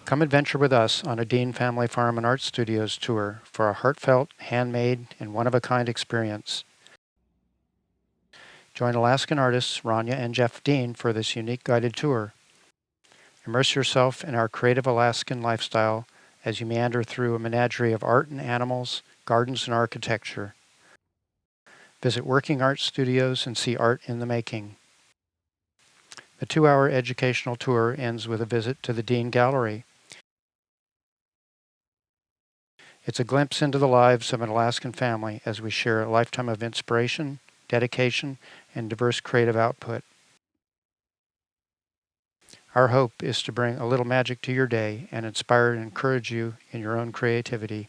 Come adventure with us on a Dean Family Farm and Art Studios tour for a heartfelt, handmade, and one-of-a-kind experience. Join Alaskan artists Ranja and Jeff Dean for this unique guided tour. Immerse yourself in our creative Alaskan lifestyle as you meander through a menagerie of art and animals, gardens and architecture. Visit working art studios and see art in the making. The 2-hour educational tour ends with a visit to the Dean Gallery. It's a glimpse into the lives of an Alaskan family as we share a lifetime of inspiration, dedication, and diverse creative output. Our hope is to bring a little magic to your day and inspire and encourage you in your own creativity.